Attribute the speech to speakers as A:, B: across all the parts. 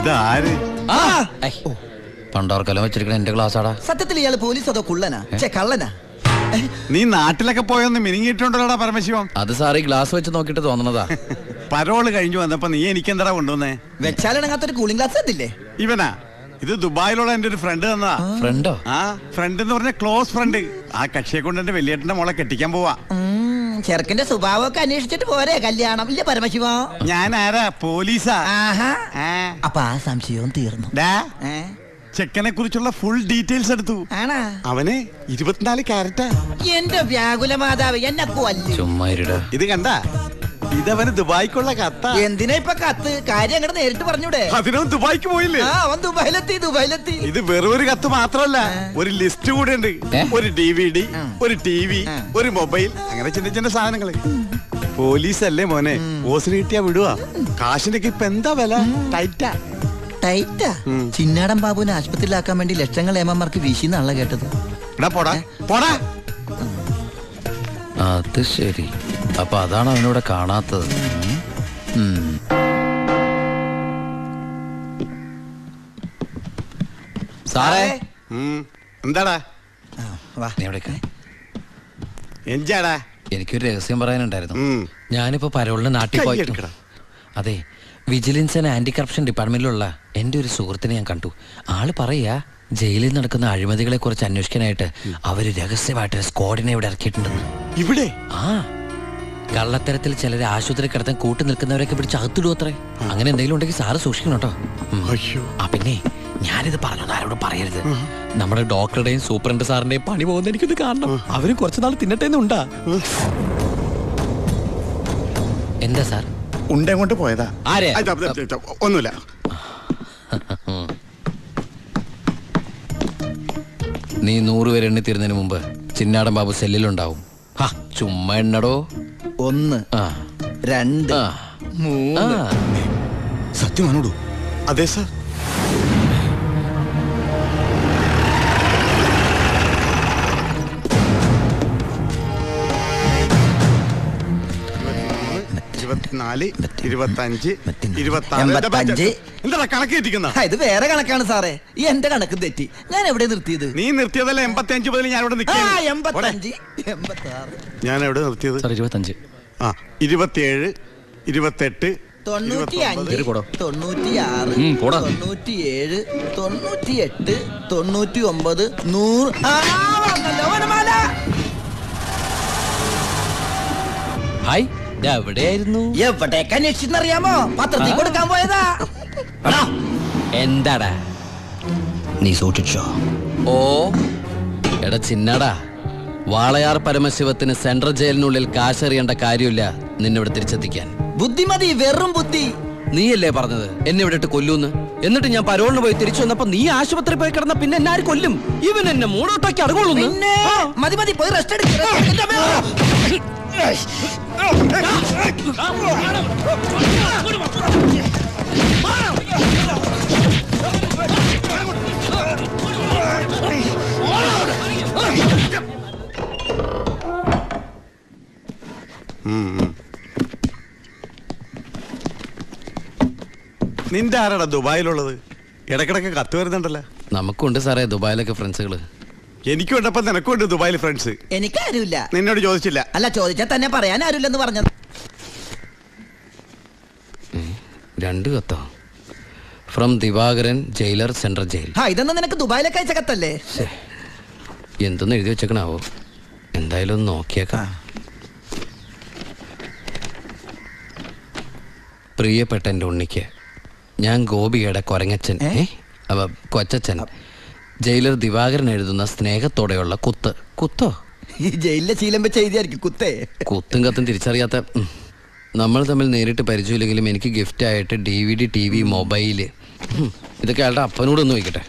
A: ഇതാര്?
B: പണ്ടോർക്കലം വെച്ചിരിക്കണ എന്റെ ക്ലാസ്സാടാ.
C: സത്യത്തിൽ ഇയാള് പോലീസ് അതോ കുള്ളനാ കള്ളനാ?
A: നീ നാട്ടിലൊക്കെ പോയൊന്ന് മിനിങ്ങിയിട്ടുണ്ടല്ലോടാ പരമശിവം.
B: അത് സാറ് ഈ ഗ്ലാസ് വെച്ച് നോക്കിട്ട് തോന്നണതാ.
A: പരോള് കഴിഞ്ഞു വന്നപ്പോ നീ എനിക്കെന്താ കൊണ്ടുവന്നേ?
C: വെച്ചാലിണങ്ങാത്തൊരു കൂളിംഗ് ഗ്ലാസ് തന്നില്ലേ?
A: ഇവനാ? ഇത് ദുബായിലുള്ള എന്റെ ഒരു ഫ്രണ്ട് തന്നതാ.
B: ഫ്രണ്ടോ?
A: ആ ഫ്രണ്ട് എന്ന് പറഞ്ഞ ക്ലോസ് ഫ്രണ്ട്. ആ കക്ഷിയെ കൊണ്ട് എന്റെ വലിയേട്ടന്റെ മോളെ കെട്ടിക്കാൻ പോവാ.
C: ചെറുക്കന്റെ സ്വഭാവമൊക്കെ അന്വേഷിച്ചിട്ട് പോരെ കല്യാണം? ഇല്ല പരമശിവ,
A: ഞാൻ ആരാ? പോലീസാ.
C: അപ്പൊ ആ സംശയവും തീർന്നു.
A: ചെക്കനെ കുറിച്ചുള്ള ഫുൾ ഡീറ്റെയിൽസ് എടുത്തു. അവന് 24 ക്യാരറ്റാ.
C: എന്റെ വ്യാകുല മാതാവ്, എന്നെ കൊല്ലും.
B: ചുമ്മാ
A: ഇത് കണ്ട? ഇതവന് ദുബായിക്കുള്ള കത്ത.
C: എന്തിനാ ഇപ്പൊ കത്ത്? കാര്യം അങ്ങോട്ട് നേരിട്ട് പറഞ്ഞൂടെ?
A: അതിനും ദുബായിക്ക് പോയില്ലേ?
C: അവൻ ദുബായിലെത്തി.
A: ഇത് വെറും ഒരു കത്ത് മാത്രമല്ല, ഒരു ലിസ്റ്റ് കൂടെ ഉണ്ട്. ഒരു DVD, ഒരു TV, ഒരു മൊബൈൽ, അങ്ങനെ ചിന്ന ചിന്ന സാധനങ്ങള്. പോലീസ് അല്ലേ മോനെ, ഓസിന് കിട്ടിയാ വിടുവാ. കാശിനൊക്കെ ഇപ്പൊ എന്താ വില? ടൈറ്റാ. ചിന്നാടൻ ബാബുവിനെ ആശുപത്രിയിലാക്കാൻ വേണ്ടി ലക്ഷങ്ങൾ ഏമാർക്ക് വീശിന്നാണല്ലോ കേട്ടത്.
B: അത് ശരി. അപ്പൊ അതാണ് അവനോട് കാണാത്തത്. സാറേ.
A: എന്താടാ?
B: എന്താടാ? എനിക്കൊരു രഹസ്യം പറയാനുണ്ടായിരുന്നു. ഞാനിപ്പോ പരോളിന് നാട്ടിൽ പോയി. അതെ, വിജിലൻസ് ആൻഡ് ആന്റി കറപ്ഷൻ ഡിപ്പാർട്ട്മെന്റിലുള്ള എന്റെ ഒരു സുഹൃത്തിനെ ഞാൻ കണ്ടു. ആള് പറയാ ജയിലിൽ നടക്കുന്ന അഴിമതികളെ കുറിച്ച് അന്വേഷിക്കാനായിട്ട് അവര് രഹസ്യമായിട്ട് സ്ക്വാഡിനെ ഇവിടെ ഇറക്കിയിട്ടുണ്ടെന്ന്.
A: ഇവിടെ?
B: ആ, കള്ളത്തരത്തിൽ ചിലരെ ആശുപത്രി കിടത്താൻ കൂട്ടി നിൽക്കുന്നവരൊക്കെ പിടിച്ച് അകത്തിടും അത്രേ. അങ്ങനെ എന്തെങ്കിലും ഉണ്ടെങ്കിൽ സാറ് സൂക്ഷിക്കണം കേട്ടോ. ആ പിന്നെ ഞാനിത് പറഞ്ഞു ആരോടും പറയരുത്. നമ്മുടെ ഡോക്ടറുടെയും സൂപ്രണ്ട് സാറിന്റെയും പണി പോകുന്ന എനിക്കിത് കാണണം. അവരും കുറച്ചുനാൾ തിന്നട്ടേന്നുണ്ടാ. എന്താ സാർ?
A: ഉണ്ടേ കൊണ്ട് പോയതാ. ഒന്നുമില്ല.
B: നീ 100 പേര് എണ്ണി തീരുന്നതിന് മുമ്പ് ചിന്നാടൻ ബാബു സെല്ലിലുണ്ടാവും. ചുമ്മാ എണ്ണടോ.
C: 1 2 3.
A: സത്യമാണോടോ? അതെ സാർ.
C: എന്താ കണക്ക് തെറ്റിക്കുന്ന? ഇത് വേറെ കണക്കാണ് സാറേ. ഈ എന്റെ കണക്ക് തെറ്റി. ഞാൻ എവിടെ നിർത്തിയത്?
A: നീ നിർത്തിയതല്ല 85 മുതൽ ഞാൻ ഇവിടെ നിൽക്കുന്നു.
C: 85 86.
A: ഞാൻ എവിടെ നിർത്തിയത്?
B: 25.
A: 27 28
C: 95 96 97 98 99 100.
B: ഹായ്, എവിടെയായിരുന്നു?
C: എവിടേക്ക് അന്വേഷിച്ചെന്നറിയാമോ? പത്രത്തിൽ കൊടുക്കാൻ പോയതാ.
B: എന്താടാ
C: നീ സൂക്ഷിച്ചോ?
B: ഓ എടാ ചിന്നടാ, വാളയാർ പരമശിവത്തിന് സെൻട്രൽ ജയിലിനുള്ളിൽ കാശറിയേണ്ട കാര്യമില്ല നിന്നിവിടെ തിരിച്ചെത്തിക്കാൻ.
C: ബുദ്ധിമതി, വെറും ബുദ്ധി.
B: നീയല്ലേ പറഞ്ഞത് എന്നെ ഇവിടെ ഇട്ട് കൊല്ലൂന്ന്? എന്നിട്ട് ഞാൻ പരോളിന് പോയി തിരിച്ചു വന്നപ്പോ നീ ആശുപത്രി പോയി കിടന്ന പിന്നെ എന്നെ ആര് കൊല്ലും? ഇവൻ എന്നെ മൂടോട്ടാക്കി അടങ്ങുള്ളൂ.
C: മതി പോയി റെസ്റ്റ് എടുക്ക.
A: നിന്റെ ആരാടാ ദുബായിലുള്ളത്? ഇടക്കിടക്ക് കത്ത് വരുന്നുണ്ടല്ലോ.
B: നമുക്കുണ്ട് സാറേ ദുബായിലൊക്കെ ഫ്രണ്ട്സുകള്.
A: എനിക്കും ഉണ്ടപ്പോ നിനക്കുണ്ട് ദുബായിൽ ഫ്രണ്ട്സ്.
C: എനിക്കാരുമില്ല.
A: നിന്നോട് ചോദിച്ചില്ല?
C: അല്ല, ചോദിച്ചാൽ തന്നെ പറയാൻ ആരുമില്ലെന്ന് പറഞ്ഞത്.
B: 2 കത്തോ? From Divakaran, jailer, central jail.
C: ഇതൊന്നും നിനക്ക് ദുബായിലൊക്കെ അയച്ച കത്തല്ലേ?
B: എന്തൊന്നും എഴുതി വെച്ചേക്കണാവോ? എന്തായാലും ഒന്ന് നോക്കിയേക്കാം. പ്രിയപ്പെട്ട എൻ്റെ ഉണ്ണിക്ക്, ഞാൻ ഗോപികയുടെ കൊരങ്ങച്ചൻ കൊച്ചച്ചൻ ജയിലർ ദിവാകരൻ എഴുതുന്ന സ്നേഹത്തോടെയുള്ള കുത്ത്. കുത്തോ?
C: ഈ ജയിലിലെ ശീലം വെച്ച് എഴുതിയായിരിക്കും കുത്തേ.
B: കുത്തും കത്തും തിരിച്ചറിയാത്ത നമ്മൾ തമ്മിൽ നേരിട്ട് പരിചയമില്ലെങ്കിലും എനിക്ക് ഗിഫ്റ്റ് ആയിട്ട് DVD, TV, മൊബൈല്, ഇതൊക്കെ അയാളുടെ അപ്പനോടൊന്ന് ചോദിക്കട്ടെ.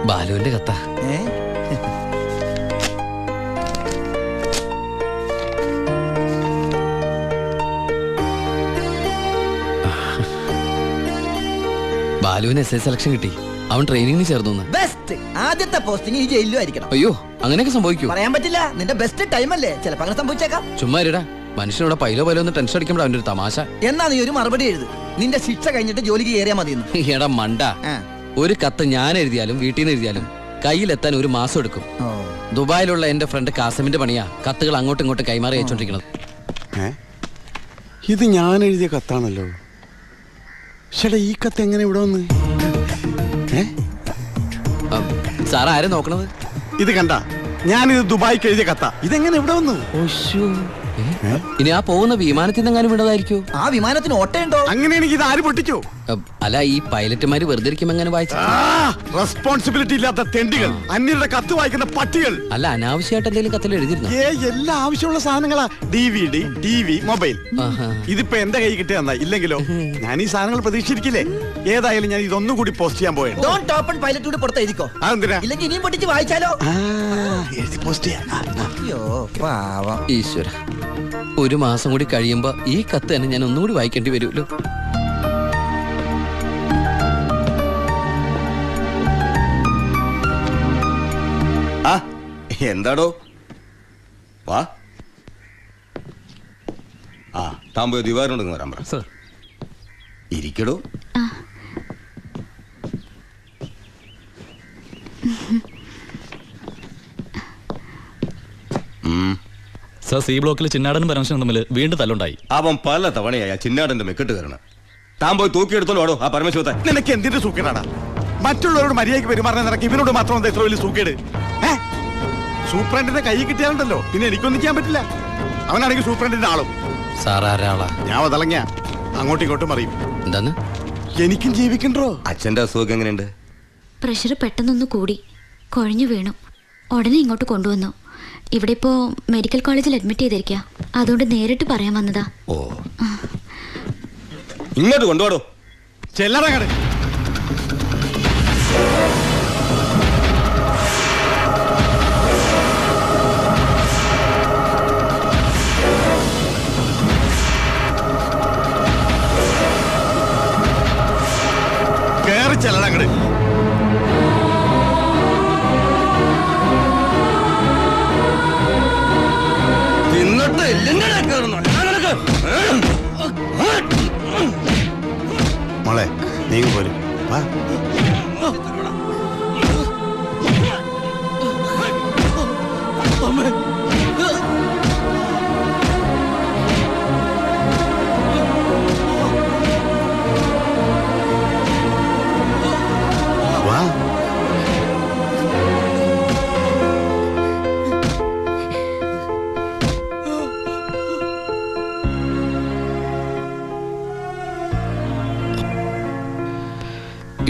B: ബാലുവിന്റെ കത്ത. ബാലുവിന് SS സെലക്ഷൻ കിട്ടി. അവൻ ട്രെയിനിങ്ങിന് ചേർന്നു.
C: ബെസ്റ്റ് ആദ്യത്തെ പോസ്റ്റിംഗ് ഈ ജയിലിലും ആയിരിക്കണം.
B: അയ്യോ, അങ്ങനെയൊക്കെ സംഭവിക്കൂ?
C: പറയാൻ പറ്റില്ല. നിന്റെ ബെസ്റ്റ് ടൈം അല്ലേ, ചിലപ്പോ അങ്ങനെ സംഭവിച്ചേക്കാം.
B: ചുമ്മാ മനുഷ്യനോട് പൈലോ ഒന്ന് ടെൻഷൻ അടിക്കുമ്പോൾ അവൻ്റെ ഒരു തമാശ.
C: എന്നാ നീ ഒരു മറുപടി എഴുത്. നിന്റെ ശിക്ഷ കഴിഞ്ഞിട്ട് ജോലിക്ക് കയറിയാ മതിയെന്ന്.
B: എടാ മണ്ട, ഒരു കത്ത് ഞാൻ എഴുതിയാലും വീട്ടിൽ നിന്ന് എഴുതിയാലും കയ്യിലെത്താൻ ഒരു മാസം എടുക്കും. ദുബായിലുള്ള എന്റെ ഫ്രണ്ട് കാസമിന്റെ പണിയാ കത്തുകൾ അങ്ങോട്ടും ഇങ്ങോട്ടും കൈമാറി അയച്ചോണ്ടിരിക്കുന്നത്.
A: ഇത് ഞാൻ എഴുതിയ കത്താണല്ലോ. ചേട്ടാ, ഈ കത്ത് എങ്ങനെ ഇവിടെ വന്ന്?
B: സാർ ആരും നോക്കണത്?
A: ഇത് കണ്ട, ഞാനിത് ദുബായിക്ക് എഴുതിയ കത്ത. ഇതെങ്ങനെ ഇവിടെ വന്നു?
B: ഇനി ആ പോകുന്ന വിമാനത്തിൽ നിന്നെങ്ങാനും വിടതായിരിക്കോ?
C: ആ വിമാനത്തിന് ഓട്ടയുണ്ടോ?
A: അങ്ങനെയാണെങ്കിൽ ഇത് ആര് പൊട്ടിച്ചോ?
B: അല്ല, ഈ പൈലറ്റുമാര് വെറുതെ ഇരിക്കും എങ്ങനെ വായിച്ചു?
A: റെസ്പോൺസിബിലിറ്റി ഇല്ലാത്ത തെണ്ടികൾ, അന്യരുടെ കത്ത് വായിക്കുന്ന പട്ടികൾ.
B: അല്ല, അനാവശ്യമായിട്ട് എന്തെങ്കിലും കത്തിൽ എഴുതിയിരുന്നു?
A: എല്ലാ ആവശ്യമുള്ള സാധനങ്ങളാ. DVD, TV, mobile. ഇതിപ്പോ എന്റെ കൈ കിട്ടിയ ഇല്ലെങ്കിലോ ഞാൻ ഈ സാധനങ്ങൾ പ്രതീക്ഷിച്ചിരിക്കില്ലേ? ഏതായാലും ഞാൻ ഇതൊന്നും കൂടി പോസ്റ്റ് ചെയ്യാൻ പോയത്.
C: പുറത്ത് എഴുതിക്കോ.
A: അതെന്തിനാ?
C: ഇല്ലെങ്കിൽ ഇനിയും പൊട്ടിച്ച് വായിച്ചാലോ?
A: എഴുതി പോസ്റ്റ് ചെയ്യാം.
C: അയ്യോ പാവം.
B: ഈശ്വര, ഒരു മാസം കൂടി കഴിയുമ്പോ ഈ കത്ത് തന്നെ ഞാൻ ഒന്നുകൂടി വായിക്കേണ്ടി വരുമല്ലോ.
D: എന്താടോ? വാ. താൻ പോയി ദിവാറിനോട് വരാൻ പറ. ഇരിക്കടോ.
E: സർ, സി ബ്ലോക്കിൽ ചിന്നാടനും പരമശിവനും തമ്മിൽ വീണ്ടും തല്ലുണ്ടായി.
D: അവൻ പല തവണയായി ചിന്നാടന്റെ മെക്കെട്ട് കയറണം. താൻ പോയി തൂക്കിയെടുത്തോളൂ വാടോ ആ പരമശിവത്തെ.
A: നിനക്ക് എന്തിന്റെ സൂക്കേടാടാ? മറ്റുള്ളവരോട് മര്യാദയ്ക്ക് പെരുമാറാൻ നിനക്ക് ഇവനോട് മാത്രം എന്താ ഇത്ര വലിയ സൂക്കേട്? സൂപ്രണ്ടിന്റെ കൈ കിട്ടിയാലുണ്ടല്ലോ പിന്നെ എനിക്കൊന്നും ചെയ്യാൻ പറ്റില്ല. അവനാണെങ്കിൽ സൂപ്രണ്ടിന്റെ ആളും.
B: സാറാരാളാ?
A: ഞാൻ വതളങ്ങിയ അങ്ങോട്ടും ഇങ്ങോട്ടും അറിയും.
B: എന്താന്ന്?
A: എനിക്കും ജീവിക്കണ്ടോ?
D: അച്ഛന്റെ അസുഖം എങ്ങനെയുണ്ട്?
F: പ്രഷർ പെട്ടെന്നൊന്ന് കൂടി കുഴഞ്ഞു വീണു. ഉടനെ ഇങ്ങോട്ട് കൊണ്ടുവന്നു. ഇവിടെ ഇപ്പോ മെഡിക്കൽ കോളേജിൽ അഡ്മിറ്റ് ചെയ്തിരിക്കുക. അതുകൊണ്ട് നേരിട്ട് പറയാൻ വന്നതാ.
D: ഓ, ഇങ്ങോട്ട് കൊണ്ടുപോടോ.
A: ചെല്ലറങ്ങട്. കേറി ചെല്ലറങ്ങട്. മോളെ, നീ പോലും വാ.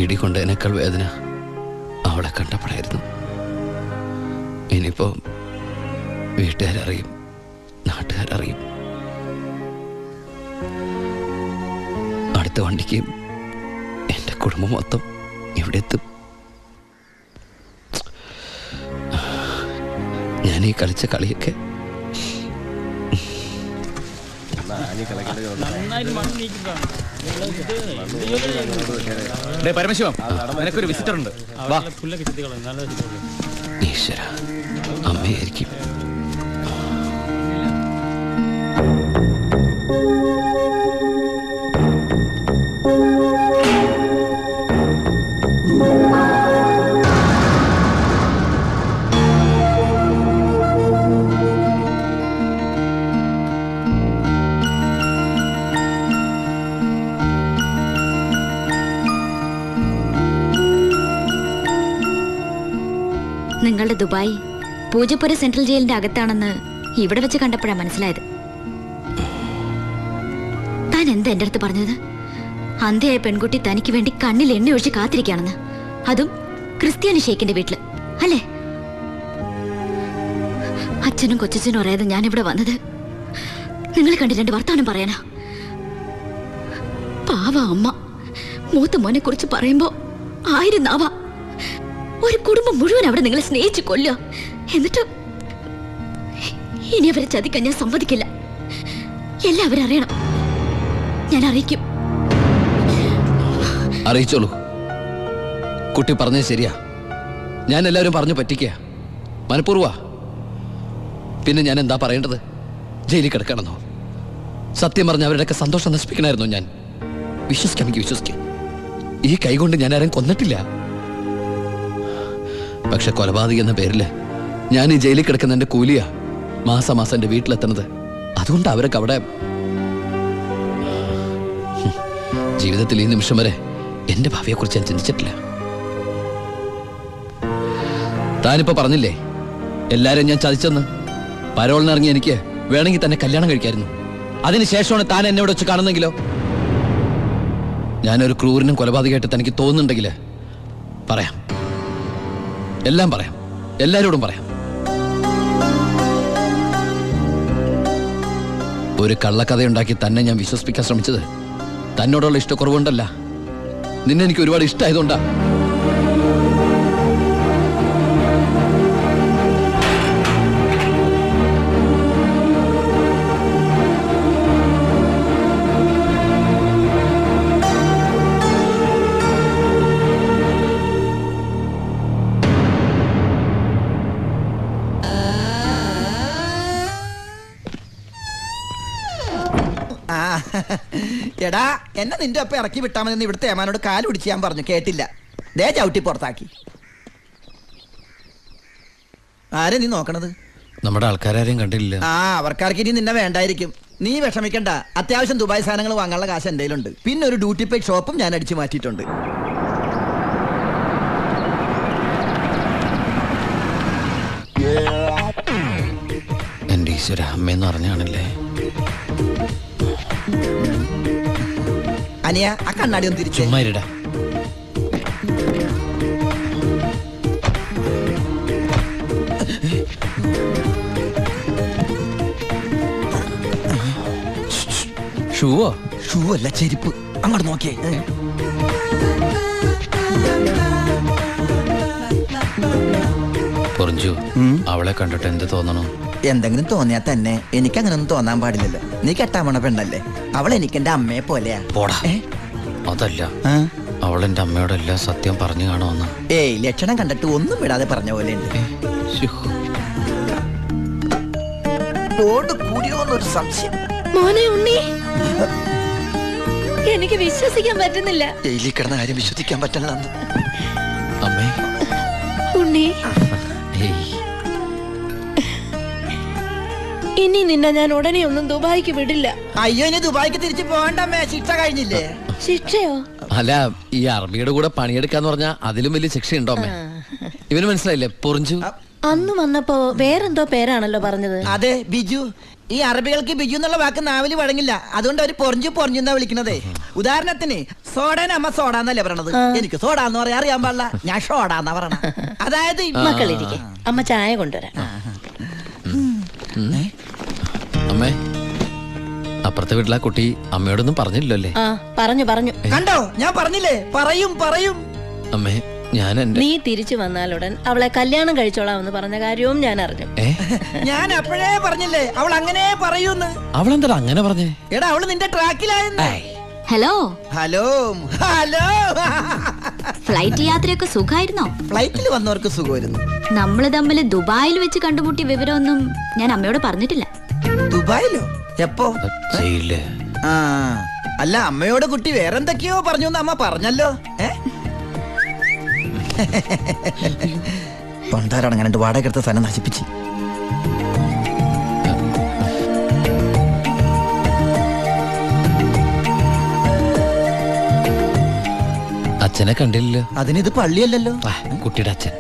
B: ഇടികൊണ്ടതിനേക്കാൾ വേദന അവളെ കണ്ടപ്പോഴായിരുന്നു. ഇനിയിപ്പോ വീട്ടുകാരറിയും, നാട്ടുകാരറിയും. അടുത്ത വണ്ടിക്ക് എൻ്റെ കുടുംബം മൊത്തം ഇവിടെ എത്തും. ഞാൻ ഈ കളിച്ച കളിയൊക്കെ
E: പരമശിവം, നിനക്കൊരു വിസിറ്റർ ഉണ്ട്.
B: ഈശ്വര, അമ്മയായിരിക്കും.
F: നിങ്ങളുടെ ദുബായ് പൂജപ്പുര സെൻട്രൽ ജയിലിന്റെ അകത്താണെന്ന് ഇവിടെ വെച്ച് കണ്ടപ്പോഴാണ് മനസ്സിലായത്. താൻ എന്താ എന്റെ അടുത്ത് പറഞ്ഞത്? അന്ധയായ പെൺകുട്ടി തനിക്ക് വേണ്ടി കണ്ണിൽ എണ്ണ ഒഴിച്ച് കാത്തിരിക്കുകയാണെന്ന്. അതും ക്രിസ്ത്യാനി ഷേഖിന്റെ വീട്ടില്, അല്ലേ? അച്ഛനും കൊച്ചച്ഛനും അറിയാതെ ഞാൻ ഇവിടെ വന്നത് നിങ്ങളെ കണ്ട് രണ്ട് വർത്താനം പറയാനാ. പാവ അമ്മ മൂത്ത മോനെ കുറിച്ച് പറയുമ്പോ 1000 നാവാ. ഒരു കുടുംബം മുഴുവൻ അവിടെ നിങ്ങളെ സ്നേഹിച്ചു കൊല്ലുക. എന്നിട്ട് ഇനി അവരെ ചതിക്കാൻ ഞാൻ സമ്മതിക്കില്ല. എല്ലാവരും അറിയണം. ഞാൻ അറിയിക്കും.
B: അറിയിച്ചോളൂ. കുട്ടി പറഞ്ഞത് ശരിയാ. ഞാൻ എല്ലാവരും പറഞ്ഞു പറ്റിക്കുക, മനഃപൂർവ്വ. പിന്നെ ഞാൻ എന്താ പറയേണ്ടത്? ജയിലിൽ കിടക്കണമെന്നോ? സത്യം പറഞ്ഞ അവരുടെയൊക്കെ സന്തോഷം നശിപ്പിക്കണമായിരുന്നു ഞാൻ. വിശ്വസിക്കാമെങ്കിൽ വിശ്വസിക്കാം. ഈ കൈ കൊണ്ട് ഞാൻ ആരും കൊന്നിട്ടില്ല. പക്ഷെ കൊലപാതകി എന്ന പേരില് ഞാൻ ഈ ജയിലിൽ കിടക്കുന്ന എന്റെ കൂലിയാ മാസം മാസം എന്റെ വീട്ടിലെത്തുന്നത്. അതുകൊണ്ട് അവരൊക്കെ അവിടെ ജീവിതത്തിൽ ഈ നിമിഷം വരെ എന്റെ ഭാവിയെ കുറിച്ച് ഞാൻ ചിന്തിച്ചിട്ടില്ല. താനിപ്പോ പറഞ്ഞില്ലേ എല്ലാരും ഞാൻ ചതിച്ചെന്ന്. പരോളിനിറങ്ങി എനിക്ക് വേണമെങ്കിൽ തന്നെ കല്യാണം കഴിക്കായിരുന്നു. അതിനുശേഷമാണ് താൻ എന്നെ ഇവിടെ വെച്ച് കാണുന്നെങ്കിലോ? ഞാനൊരു ക്രൂരനും കൊലപാതകമായിട്ട് തനിക്ക് തോന്നുന്നുണ്ടെങ്കിൽ പറയാം, എല്ലാം പറയാം, എല്ലാരോടും പറയാം. ഒരു കള്ളക്കഥയുണ്ടാക്കി തന്നെ ഞാൻ വിശ്വസിപ്പിക്കാൻ ശ്രമിച്ചത് തന്നോടുള്ള ഇഷ്ടക്കുറവുണ്ടല്ല, നിന്നെ എനിക്ക് ഒരുപാട് ഇഷ്ടമായതുകൊണ്ടാ.
C: എടാ, എന്നെ നിന്റെ ഒപ്പം ഇറക്കി വിട്ടാ മതി. ഇവിടുത്തെ ഏമാനോട് കാല് പിടിച്ച് ഞാൻ പറഞ്ഞു, കേട്ടില്ല. ദേ ചവിട്ടി പുറത്താക്കി. ആരെ നീ നോക്കണത്?
B: നമ്മുടെ ആൾക്കാരും കണ്ടില്ല.
C: ആ, അവർക്കാർക്ക് ഇനി നിന്നെ വേണ്ടായിരിക്കും. നീ വിഷമിക്കണ്ട, അത്യാവശ്യം ദുബായ് സാധനങ്ങൾ വാങ്ങാനുള്ള കാശ് എൻ്റെ കയ്യിലുണ്ട്. പിന്നെ ഒരു ഡ്യൂട്ടി പെയ്ഡ് ഷോപ്പും ഞാൻ അടിച്ചു മാറ്റിയിട്ടുണ്ട്.
B: എന്റെ ഈശ്വര, അമ്മയെന്ന് പറഞ്ഞാണല്ലേ.
C: അനിയ, ആ കണ്ണാടി ഒന്ന് തിരിച്ചു.
B: ചുമ്മാരിടാ. ഷൂവോ?
C: ഷൂ അല്ല, ചെരുപ്പ്. അങ്ങോട്ട് നോക്കിയേ.
B: പൊറിഞ്ചു, അവളെ കണ്ടിട്ട് എന്ത് തോന്നണു?
C: എന്തെങ്കിലും തോന്നിയാ തന്നെ എനിക്ക് അങ്ങനൊന്നും തോന്നാൻ പാടില്ലല്ലോ. നീ കെട്ടാമണ പെണ്ണല്ലേ. അവൾ എനിക്ക് എന്റെ അമ്മയെ പോലെയാ.
B: പോടാ. അതല്ല, അവൾ എന്റെ അമ്മയോടെല്ലാം സത്യം പറഞ്ഞു കാണുമെന്ന്.
C: ഏയ്, ലക്ഷണം കണ്ടിട്ട് ഒന്നും വിടാതെ പറഞ്ഞ പോലെ ഉണ്ട്. കൂടിയോന്നൊരു സംശയം.
F: മോനെ ഉണ്ണി, എനിക്ക് വിശ്വസിക്കാൻ പറ്റുന്നില്ല.
C: ജയിലിൽ കിടന്ന കാര്യം വിശ്വസിക്കാൻ പറ്റില്ല.
B: അമ്മേ.
F: ഉണ്ണി, ഇനി നിന്നെ ഞാൻ ഉടനെ ഒന്നും ദുബായിക്ക് വിടില്ല.
C: അയ്യോ, ഇനി ദുബായിക്ക് തിരിച്ചു പോകണ്ടമ്മേ, ശിക്ഷ കഴിഞ്ഞില്ലേ?
F: ശിക്ഷയോ?
B: അല്ല, ഈ അറബിയുടെ കൂടെ പണിയെടുക്കാന്ന് പറഞ്ഞാ അതിലും വലിയ ശിക്ഷയുണ്ടോ അമ്മേ? ഇവന് മനസ്സിലായില്ലേ പൊറിഞ്ചു?
F: അന്ന് വന്നപ്പോ വേറെന്തോ പേരാണല്ലോ പറഞ്ഞത്.
C: അതെ, ബിജു. ഈ അറബികൾക്ക് ബിജു എന്നുള്ള വാക്ക് നാവില് വഴങ്ങില്ല. അതുകൊണ്ട് അവര് പൊറിഞ്ചു പൊറിഞ്ഞുന്നാ വിളിക്കണതേ. ഉദാഹരണത്തിന് സോഡേനെ അമ്മ സോഡാന്നല്ലേ പറയണത്. എനിക്ക് സോഡാന്ന് പറയാൻ അറിയാൻ പാടില്ല, ഞാൻ ഷോഡാന്നാ പറയണ. അതായത്
F: മക്കളിരിക്കെ, അമ്മ ചായ കൊണ്ടുവരാം.
B: അമ്മേ, അപ്പുറത്തെ വീട്ടിലെ കുട്ടി അമ്മയോടൊന്നും പറഞ്ഞില്ലല്ലോ അല്ലേ?
F: പറഞ്ഞു.
C: കണ്ടോ, ഞാൻ പറഞ്ഞില്ലേ, പറയും.
B: അമ്മേ, ഞാൻ
F: നീ തിരിച്ചു വന്നാലുടൻ അവളെ കല്യാണം കഴിച്ചോളാമെന്ന് പറഞ്ഞ കാര്യവും ഞാൻ അറിഞ്ഞു.
C: ഞാൻ അപ്പോഴേ പറഞ്ഞില്ലേ അവൾ അങ്ങനെ പറയൂന്ന്.
B: അവളെന്താ അങ്ങനെ പറഞ്ഞേ?
C: എടാ, അവള് നിന്റെ ട്രാക്കിലായെന്ന്.
F: Hello
C: hello hello.
F: ഫ്ലൈറ്റ് യാത്രയൊക്കെ സുഖമായിരുന്നോ?
C: ഫ്ലൈറ്റിൽ വന്നവർക്ക് സുഖമായിരുന്നു.
F: നമ്മള് തമ്മിൽ ദുബായിൽ വെച്ച് കണ്ടുമുട്ടിയ വിവരമൊന്നും ഞാൻ അമ്മയോട് പറഞ്ഞിട്ടില്ല.
C: ദുബായിലോ? എപ്പോ?
B: ജയിലില്.
C: അല്ല, അമ്മയോട് കുട്ടി വേറെന്തൊക്കെയോ പറഞ്ഞു എന്ന് അമ്മ പറഞ്ഞല്ലോ. പണ്ടാരടങ്ങാണ്ട് വാടക എടുത്ത സ്ഥലം നശിപ്പിച്ച്.
B: അച്ഛനെ കണ്ടില്ലല്ലോ.
C: അതിനിത് പള്ളിയല്ലല്ലോ.
B: കുട്ടിയുടെ അച്ഛൻ.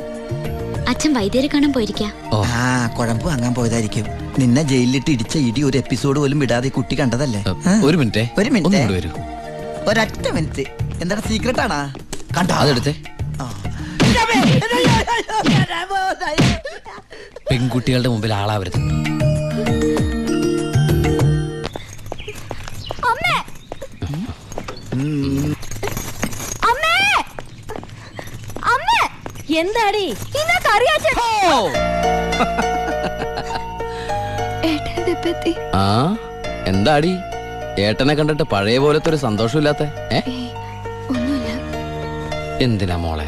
F: അച്ഛൻ വൈദ്യരെ കാണാൻ പോയിരിക്കാ.
C: കുഴമ്പ് വാങ്ങാൻ പോയതായിരിക്കും. നിന്നെ ജയിലിലിട്ട് ഇടിച്ച ഇടി ഒരു എപ്പിസോഡ് പോലും വിടാതെ കുട്ടി കണ്ടതല്ലേ.
B: ഒരു മിനിറ്റ്.
C: ഒരൊറ്റ മിനിറ്റ്. എന്താണ് സീക്രട്ട് ആണാ? കണ്ടോ?
B: അതെടുത്തേ. പെൺകുട്ടികളുടെ മുമ്പിൽ ആളാവരുത്.
F: എന്താടി
B: എന്താടി ഏട്ടനെ കണ്ടിട്ട് പഴയ പോലത്തെ ഒരു സന്തോഷമില്ലാത്ത? എന്തിനാ മോളെ?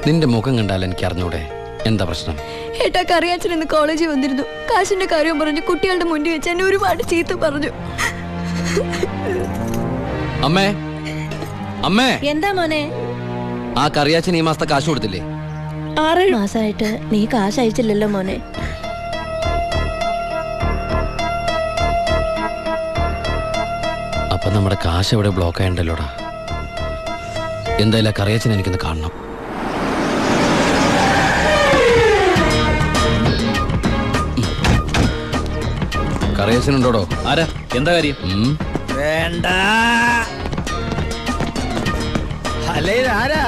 B: നിന്റെ മുഖം കണ്ടാൽ എനിക്ക് അറിഞ്ഞൂടെ എന്താ പ്രശ്നം?
F: ഏട്ടാ, കറിയാച്ചൻ ഇന്ന് കോളേജിൽ വന്നിരുന്നു. കാശിന്റെ കാര്യം പറഞ്ഞു കുട്ടികളുടെ മുന്നിൽ വെച്ച് എന്നെ ഒരുപാട് ചീത്ത പറഞ്ഞു.
B: അമ്മേ, അമ്മേ,
G: എന്താ മോനെ?
B: ആ കറിയാച്ചൻ ഈ മാസത്തെ കാശ് കൊടുത്തില്ലേ?
G: 6 മാസമായിട്ട് നീ കാശ് അയച്ചില്ലല്ലോ മോനെ.
B: അപ്പൊ നമ്മുടെ കാശ് എവിടെ ബ്ലോക്ക് ആയണ്ടല്ലോടാ. എന്തായാലും ആ കറിയാച്ചൻ എനിക്കൊന്ന് കാണണം. കറിയാച്ചനുണ്ടോടോ?
E: ആരാ? എന്താ കാര്യം?
C: വേണ്ട. അല്ലേ ആരാ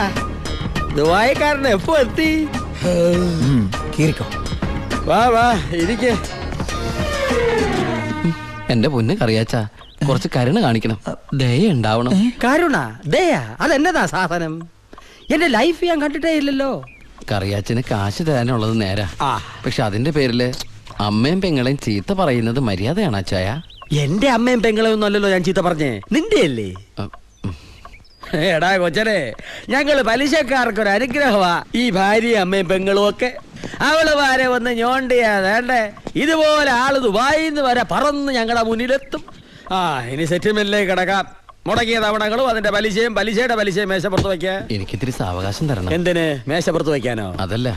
C: ദുബായിക്കാരൻ എപ്പോ എത്തി? കീറിക്കോ. വാ വാ ഇരിക്കേ.
B: എന്റെ പൊന്ന് കറിയാച്ച, കുറച്ച് കരുണ കാണിക്കണം, ദയ ഉണ്ടാവണം.
C: കരുണ ദയാ അതെന്നതാ സാധനം? എന്റെ ലൈഫ് ഞാൻ കണ്ടിട്ടേ ഇല്ലല്ലോ.
B: കറിയാച്ചന് കാശ് തരാനുള്ളത് നേരാ, പക്ഷെ അതിന്റെ പേരില് അമ്മയും പെങ്ങളെയും ചീത്ത പറയുന്നത് മര്യാദയാണ് അച്ചായ?
C: എന്റെ അമ്മയും പെങ്ങളെ ഒന്നും അല്ലല്ലോ ഞാൻ ചീത്ത പറഞ്ഞേ, നിന്റെ അല്ലേ? എടാ കൊച്ചനെ, ഞങ്ങള് പലിശക്കാർക്കൊരു അനുഗ്രഹമാ ഈ ഭാര്യയും അമ്മയും പെങ്ങളും ഒക്കെ. അവള് വരെ വന്ന് ഞോണ്ടിയാ വേണ്ടേ, ഇതുപോലെ ആള് ദുബായിന്ന് വരെ പറന്ന് ഞങ്ങളുടെ മുന്നിലെത്തും. ഇനി സെറ്റിൽമെന്റിലേക്ക് കിടക്കാം. മുടങ്ങിയ തവണകളും അതിന്റെ പലിശയും പലിശയുടെ പലിശയും മേശപ്പുറത്ത് വയ്ക്കാൻ
B: എനിക്കിത്തിരി സാവകാശം തരണം.
C: എന്തിന്? മേശപ്പുറത്ത് വയ്ക്കാനോ?
B: അതല്ല,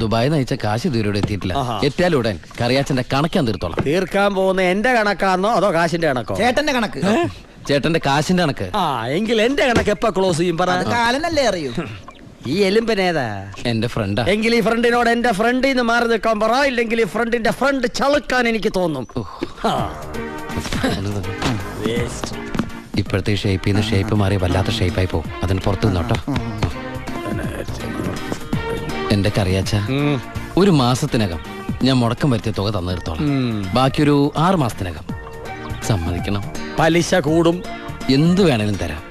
B: ദുബായി നയിച്ച കാശ് ഇതുവരെ എത്തിയിട്ടില്ല. എത്തിയാലുടൻ കറിയാച്ചന്റെ കണക്കാൻ തീർത്തോളാം.
C: തീർക്കാൻ പോകുന്ന എന്റെ കണക്കാണോ അതോ കാശിന്റെ കണക്കോ? ചേട്ടന്റെ കണക്ക്.
B: ചേട്ടന്റെ കാശിന്റെ കണക്ക്.
C: എങ്കിൽ എന്റെ കണക്ക് എപ്പോ ക്ലോസ് ചെയ്യും പറ? കാലനല്ലേ അറിയൂ. ഈ എലുമ്പനേതാ?
B: എന്റെ ഫ്രണ്ടാ.
C: എങ്കിൽ ഈ ഫ്രണ്ടിനോട് എന്റെ ഫ്രണ്ടിൽ നിന്ന് മാറി നിൽക്കാൻ പറ, ഇല്ലെങ്കിൽ ഈ ഫ്രണ്ടിന്റെ ഫ്രണ്ട് ചളുക്കാൻ എനിക്ക് തോന്നും.
B: ഇപ്പോഴത്തെ ഷേപ്പിൽ നിന്ന് ഷേപ്പ് മാറി വല്ലാത്ത ഷേപ്പായി പോകും. അതിന് പുറത്ത് നിന്നോട്ടോ. എന്റെ കറിയാച്ച, ഒരു മാസത്തിനകം ഞാൻ മുടക്കം വരുത്തിയ തുക തന്നു തീർത്തോളാം. ബാക്കിയൊരു 6 മാസത്തിനകം സമ്മതിക്കണം.
C: പലിശ കൂടും.
B: എന്ത് വേണേലും തരാം.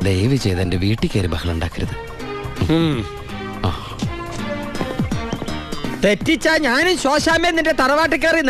B: ദയവ് ചെയ്ത് എന്റെ വീട്ടിൽ കയറി ബഹളം ഉണ്ടാക്കരുത്.
C: തെറ്റിച്ചാ ഞാനും ശോശാമ്മ നിന്റെ തറവാട്ടിൽ കയറി